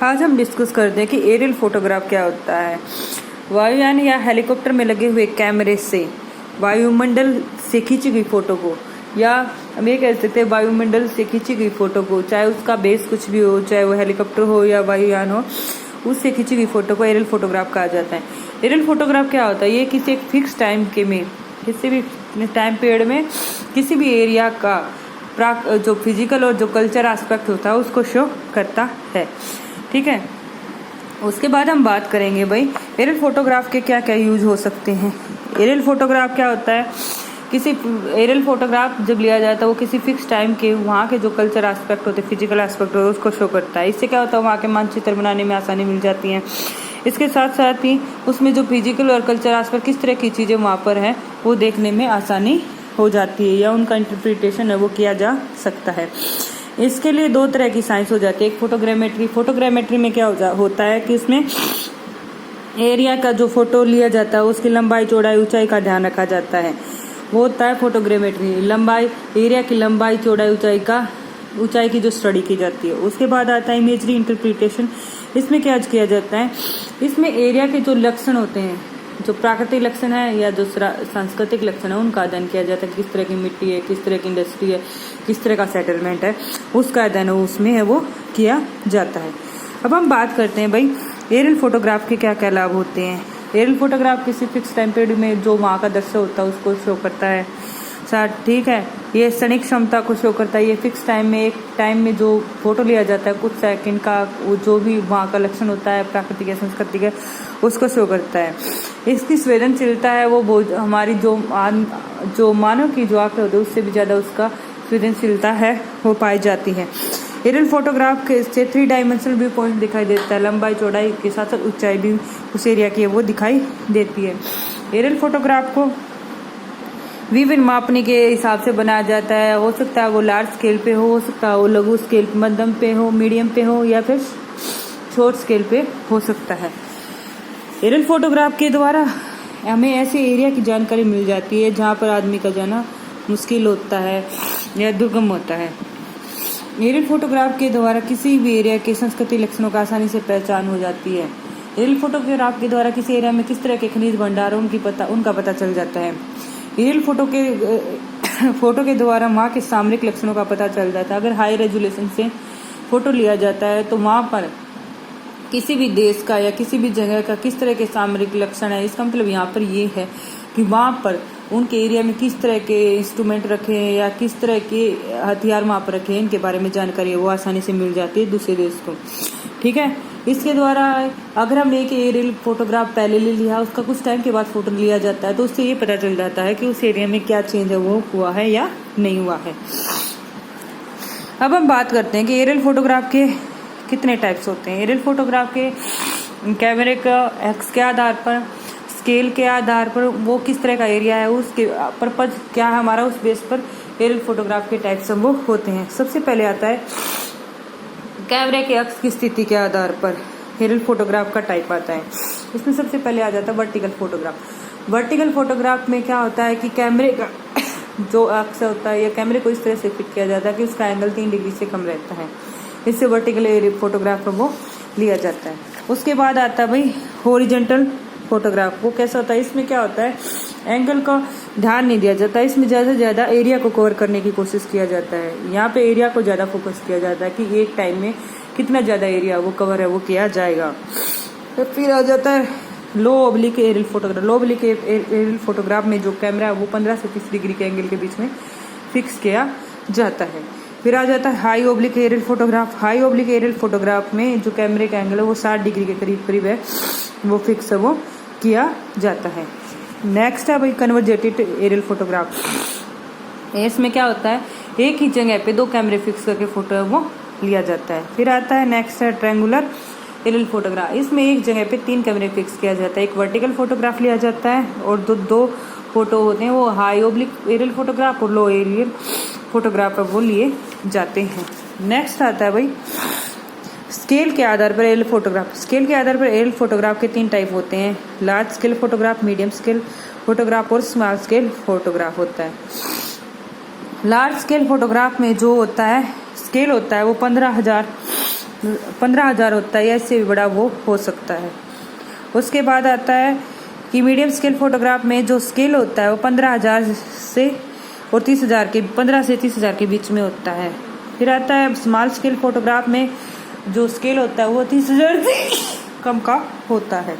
आज हम डिस्कस करते हैं कि एरियल फोटोग्राफ क्या होता है। वायुयान या हेलीकॉप्टर में लगे हुए कैमरे से वायुमंडल से खींची गई फोटो को, या हम ये कह सकते हैं वायुमंडल से खींची गई फोटो को, चाहे उसका बेस कुछ भी हो, चाहे वो हेलीकॉप्टर हो या वायुयान हो, उससे खींची गई फोटो को एरियल फोटोग्राफ कहा जाता है। एरियल फोटोग्राफ क्या होता है? ये किसी एक फिक्स टाइम के में, किसी भी टाइम पीरियड में किसी भी एरिया का जो फिजिकल और जो कल्चर एस्पेक्ट होता है उसको शो करता है। ठीक है, उसके बाद हम बात करेंगे भाई एरियल फोटोग्राफ के क्या क्या यूज हो सकते हैं। एरियल फोटोग्राफ क्या होता है? किसी एरियल फोटोग्राफ जब लिया जाता है वो किसी फिक्स टाइम के वहाँ के जो कल्चर एस्पेक्ट होते हैं, फिजिकल एस्पेक्ट होते हैं, उसको शो करता है। इससे क्या होता है, वहाँ के मानचित्र बनाने में आसानी मिल जाती है। इसके साथ साथ ही उसमें जो फिजिकल और कल्चर एस्पेक्ट किस तरह की चीज़ें वहाँ पर हैं वो देखने में आसानी हो जाती है, या उनका इंटरप्रिटेशन है वो किया जा सकता है। इसके लिए दो तरह की साइंस हो जाती है। एक फोटोग्रामेट्री। फोटोग्रामेट्री में क्या होता है कि इसमें एरिया का जो फोटो लिया जाता है उसकी लंबाई, चौड़ाई, ऊंचाई का ध्यान रखा जाता है, वो होता है फोटोग्रामेट्री। लंबाई, एरिया की लंबाई, चौड़ाई, ऊंचाई की जो स्टडी की जाती है। उसके बाद आता है इमेजरी इंटरप्रिटेशन। इसमें क्या किया जाता है? इसमें एरिया के जो लक्षण होते हैं, जो प्राकृतिक लक्षण है या जो सांस्कृतिक लक्षण है, उनका अध्ययन किया जाता है। किस तरह की मिट्टी है, किस तरह की इंडस्ट्री है, किस तरह का सेटलमेंट है, उसका अध्ययन उसमें है वो किया जाता है। अब हम बात करते हैं भाई एरियल फोटोग्राफ के क्या क्या लाभ होते हैं। एरियल फोटोग्राफ किसी फिक्स टाइम पीरियड में जो वहाँ का दृश्य होता है उसको शो करता है। ठीक है, ये क्षणिक क्षमता को शो करता है। ये फिक्स टाइम में, एक टाइम में जो फोटो लिया जाता है, कुछ सेकंड का, वो जो भी वहाँ का लक्षण होता है, प्राकृतिक या सांस्कृतिक है, उसको शो करता है। इसकी संवेदनशीलता है वो हमारी जो मानव की जो आंखें होती है उससे भी ज्यादा उसका संवेदनशीलता है वो पाई जाती है। एरियल फोटोग्राफ के से 3 डायमेंशनल व्यू पॉइंट दिखाई देता है। लंबाई, चौड़ाई के साथ साथ ऊंचाई भी उस एरिया की है वो दिखाई देती है। एरियल फोटोग्राफ को विभिन्न मापने के हिसाब से बनाया जाता है। हो सकता है वो लार्ज स्केल पे हो सकता है वो लघु स्केल, मध्यम पे हो, मीडियम पे हो, या फिर शॉर्ट स्केल पे हो सकता है। एरियल फोटोग्राफ के द्वारा हमें ऐसे एरिया की जानकारी मिल जाती है जहाँ पर आदमी का जाना मुश्किल होता है या दुर्गम होता है। एरियल फोटोग्राफ के द्वारा किसी भी एरिया के सांस्कृतिक लक्षणों का आसानी से पहचान हो जाती है। एरियल फोटोग्राफ के द्वारा किसी एरिया में किस तरह के खनिज भंडार उनका पता चल जाता है। एरियल फोटो के द्वारा वहाँ के सामरिक लक्षणों का पता चल जाता है। अगर हाई रेजोल्यूशन से फोटो लिया जाता है तो वहाँ पर किसी भी देश का या किसी भी जगह का किस तरह के सामरिक लक्षण है, इसका मतलब यहाँ पर ये है कि वहाँ पर उनके एरिया में किस तरह के इंस्ट्रूमेंट रखे हैं या किस तरह के हथियार वहाँ पर रखे हैं, इनके बारे में जानकारी है वो आसानी से मिल जाती है दूसरे देश को। ठीक है, इसके द्वारा अगर हमने एक एरियल फोटोग्राफ पहले ले लिया, उसका कुछ टाइम के बाद फोटो लिया जाता है तो उससे ये पता चल जाता है कि उस एरिया में क्या चेंज है वो हुआ है या नहीं हुआ है। अब हम बात करते हैं कि एरियल फोटोग्राफ के कितने टाइप्स होते हैं। एरियल फोटोग्राफ के कैमरे का एक्स के आधार पर, स्केल के आधार पर, वो किस तरह का एरिया है, उसके पर्पज क्या है हमारा, उस बेस पर एरियल फोटोग्राफ के टाइप्स वो होते हैं। सबसे पहले आता है कैमरे के अक्ष की स्थिति के आधार पर एरियल फोटोग्राफ का टाइप आता है। इसमें सबसे पहले आ जाता है वर्टिकल फोटोग्राफ। वर्टिकल फोटोग्राफ में क्या होता है कि कैमरे का जो अक्ष होता है या कैमरे को इस तरह से फिट किया जाता है कि उसका एंगल 3 डिग्री से कम रहता है। इससे वर्टिकल एरियल फोटोग्राफ वो लिया जाता है। उसके बाद आता है भाई हॉरिजॉन्टल फोटोग्राफ। वो कैसा होता है? इसमें क्या होता है, एंगल का ध्यान नहीं दिया जाता, इसमें ज़्यादा से ज़्यादा एरिया को कवर करने की कोशिश किया जाता है। यहाँ पे एरिया को ज़्यादा फोकस किया जाता है कि एक टाइम में कितना ज़्यादा एरिया वो कवर है वो किया जाएगा। तो फिर आ जाता है लो ऑब्लिक एरियल फोटोग्राफ। लो ऑब्लिक एरियल फोटोग्राफ में जो कैमरा है वो 15 से 30 डिग्री के एंगल के बीच में फिक्स किया जाता है। फिर आ जाता है high oblique aerial photograph. High oblique aerial photograph में जो कैमरे का एंगल है वो 60 डिग्री के करीब है, वो फिक्स है वो किया जाता है। नेक्स्ट है भाई कन्वर्जेटेड एरियल फोटोग्राफ। इसमें क्या होता है, एक ही जगह पे 2 कैमरे फिक्स करके फोटो है वो लिया जाता है। फिर आता है नेक्स्ट है ट्रायंगुलर एरियल फोटोग्राफ। इसमें एक जगह पे 3 कैमरे फिक्स किया जाता है। एक वर्टिकल फोटोग्राफ लिया जाता है और दो फोटो होते हैं, वो हाई ऑब्लिक एरियल फोटोग्राफ और लो एरियल फोटोग्राफ वो लिए जाते हैं। नेक्स्ट आता है भाई स्केल के आधार पर एरियल फोटोग्राफ। स्केल के आधार पर एरियल फोटोग्राफ के 3 टाइप होते हैं। Large scale photograph, medium scale photograph और स्मॉल स्केल फोटोग्राफ होता है। लार्ज स्केल फोटोग्राफ में जो होता है स्केल होता है वो 15,000 15,000 होता है या इससे भी बड़ा वो हो सकता है। उसके बाद आता है कि मीडियम स्केल फोटोग्राफ में जो स्केल होता है वो 15,000 से और 30,000 के 15 से 30,000 के बीच में होता है। फिर आता है स्मॉल स्केल फोटोग्राफ में जो स्केल होता है वो 30,000 से कम का होता है।